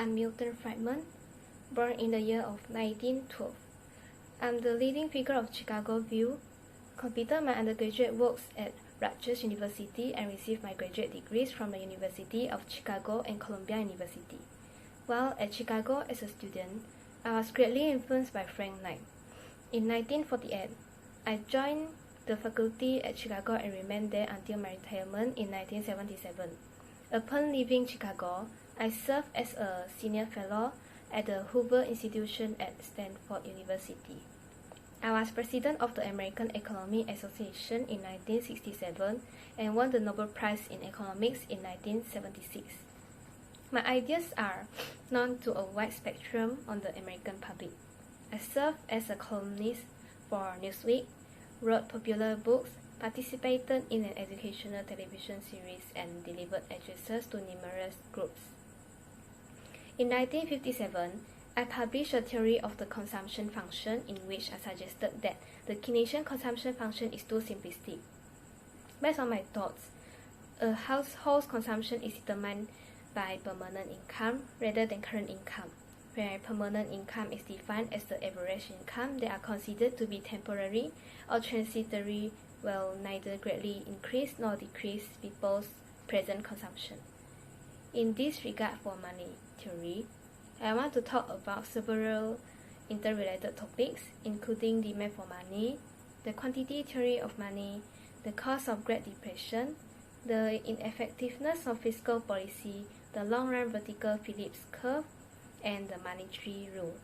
I'm Milton Friedman, born in the year of 1912. I'm the leading figure of Chicago View, completed my undergraduate works at Rutgers University and received my graduate degrees from the University of Chicago and Columbia University. While at Chicago as a student, I was greatly influenced by Frank Knight. In 1948, I joined the faculty at Chicago and remained there until my retirement in 1977. Upon leaving Chicago, I served as a senior fellow at the Hoover Institution at Stanford University. I was president of the American Economic Association in 1967 and won the Nobel Prize in Economics in 1976. My ideas are known to a wide spectrum on the American public. I served as a columnist for Newsweek, wrote popular books, participated in an educational television series, and delivered addresses to numerous groups. In 1957, I published a theory of the consumption function in which I suggested that the Keynesian consumption function is too simplistic. Based on my thoughts, a household's consumption is determined by permanent income rather than current income, where permanent income is defined as the average income that are considered to be temporary or transitory will neither greatly increase nor decrease people's present consumption. In this regard for money theory, I want to talk about several interrelated topics, including demand for money, the quantity theory of money, the cause of Great Depression, the ineffectiveness of fiscal policy, the long-run vertical Phillips curve, and the monetary rule.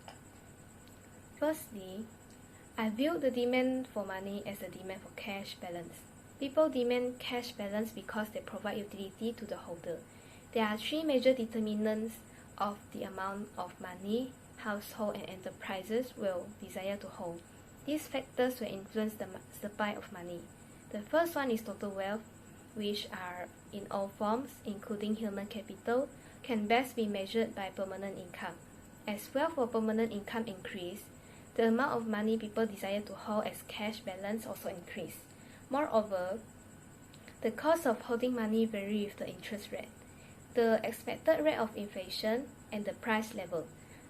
Firstly, I view the demand for money as a demand for cash balance. People demand cash balance because they provide utility to the holder. There are three major determinants of the amount of money households and enterprises will desire to hold. These factors will influence the supply of money. The first one is total wealth, which are in all forms, including human capital, can best be measured by permanent income. As wealth or permanent income increase, the amount of money people desire to hold as cash balance also increase. Moreover, the cost of holding money vary with the interest rate, the expected rate of inflation, and the price level.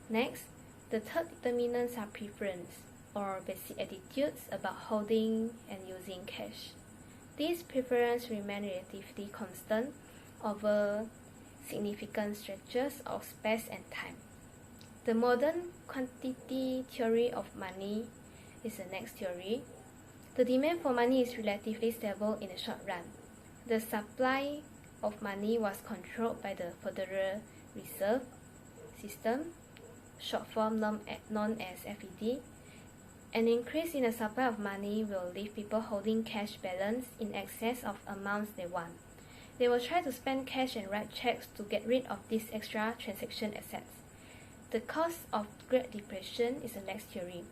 Next, the third determinants are preference, or basic attitudes about holding and using cash. These preferences remain relatively constant over significant stretches of space and time. The modern quantity theory of money is the next theory. The demand for money is relatively stable in the short run. The supply of money was controlled by the Federal Reserve System, short form known as FED. An increase in the supply of money will leave people holding cash balance in excess of amounts they want. They will try to spend cash and write checks to get rid of these extra transaction assets. The cause of Great Depression is the next theory.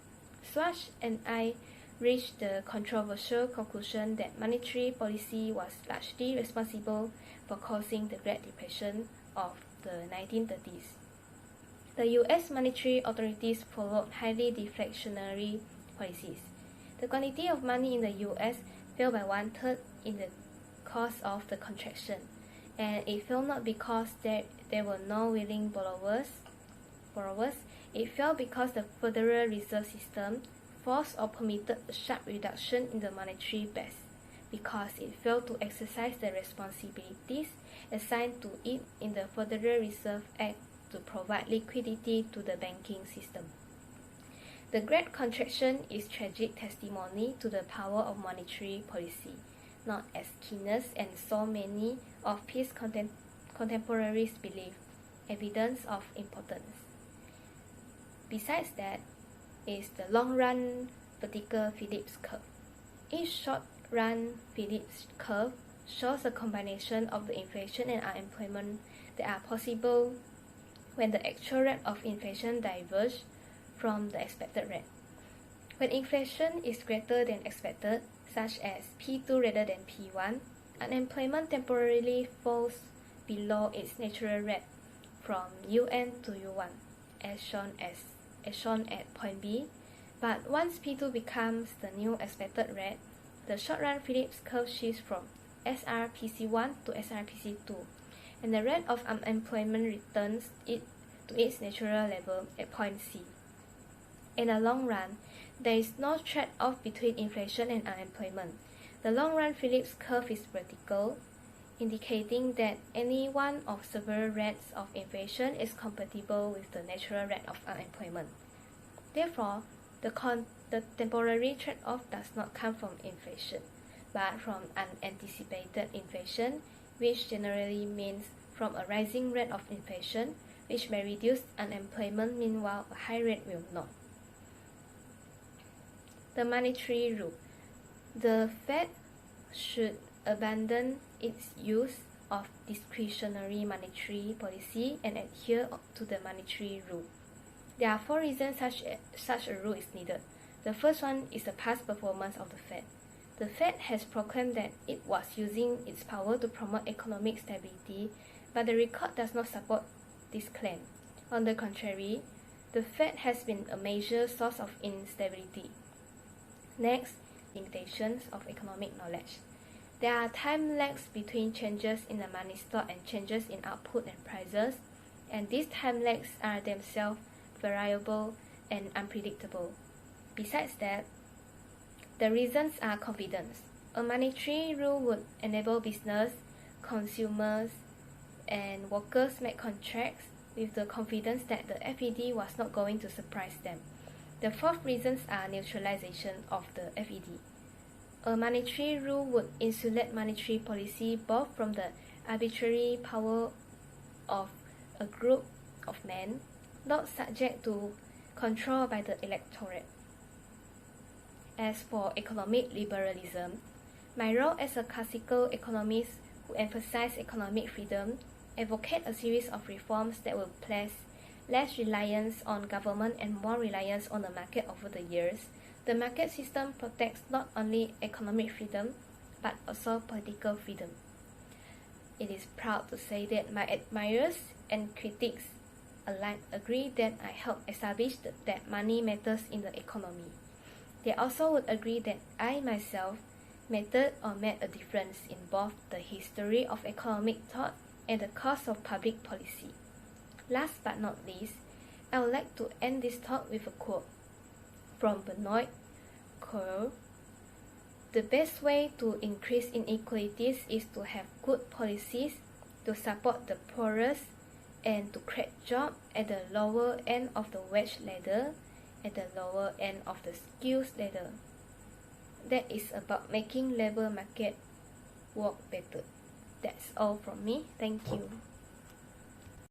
Schwartz and I reached the controversial conclusion that monetary policy was largely responsible for causing the Great Depression of the 1930s. The U.S. monetary authorities followed highly deflationary policies. The quantity of money in the U.S. fell by one-third in the course of the contraction, and it fell not because there were no willing borrowers. It fell because the Federal Reserve System forced or permitted a sharp reduction in the monetary base, because it failed to exercise the responsibilities assigned to it in the Federal Reserve Act to provide liquidity to the banking system. The Great Contraction is tragic testimony to the power of monetary policy, not as Keynes and so many of his contemporaries believe, evidence of importance. Besides that is the long-run vertical Phillips curve. Each short-run Phillips curve shows a combination of the inflation and unemployment that are possible when the actual rate of inflation diverges from the expected rate. When inflation is greater than expected, such as P2 rather than P1, unemployment temporarily falls below its natural rate from UN to U1, as shown at point B. But once P2 becomes the new expected rate, the short-run Phillips curve shifts from SRPC1 to SRPC2, and the rate of unemployment returns it to its natural level at point C. In the long run, there is no trade-off between inflation and unemployment. The long-run Phillips curve is vertical, indicating that any one of several rates of inflation is compatible with the natural rate of unemployment. Therefore, the temporary trade-off does not come from inflation, but from unanticipated inflation, which generally means from a rising rate of inflation, which may reduce unemployment, meanwhile a high rate will not. The monetary rule. The Fed should abandon its use of discretionary monetary policy and adhere to the monetary rule. There are 4 reasons such a rule is needed. The first one is the past performance of the Fed. The Fed has proclaimed that it was using its power to promote economic stability, but the record does not support this claim. On the contrary, the Fed has been a major source of instability. Next, limitations of economic knowledge. There are time lags between changes in the money stock and changes in output and prices, and these time lags are themselves variable and unpredictable. Besides that, the reasons are confidence. A monetary rule would enable business, consumers, and workers make contracts with the confidence that the FED was not going to surprise them. The 4th reasons are neutralization of the FED. A monetary rule would insulate monetary policy both from the arbitrary power of a group of men, not subject to control by the electorate. As for economic liberalism, my role as a classical economist who emphasize economic freedom, advocate a series of reforms that will place less reliance on government and more reliance on the market over the years. The market system protects not only economic freedom, but also political freedom. It is proud to say that my admirers and critics alike agree that I helped establish that money matters in the economy. They also would agree that I myself mattered or made a difference in both the history of economic thought and the course of public policy. Last but not least, I would like to end this talk with a quote from Benoit Coeur. The best way to increase inequalities is to have good policies to support the poorest and to create jobs at the lower end of the wage ladder, at the lower end of the skills ladder. That is about making labor market work better. That's all from me. Thank you.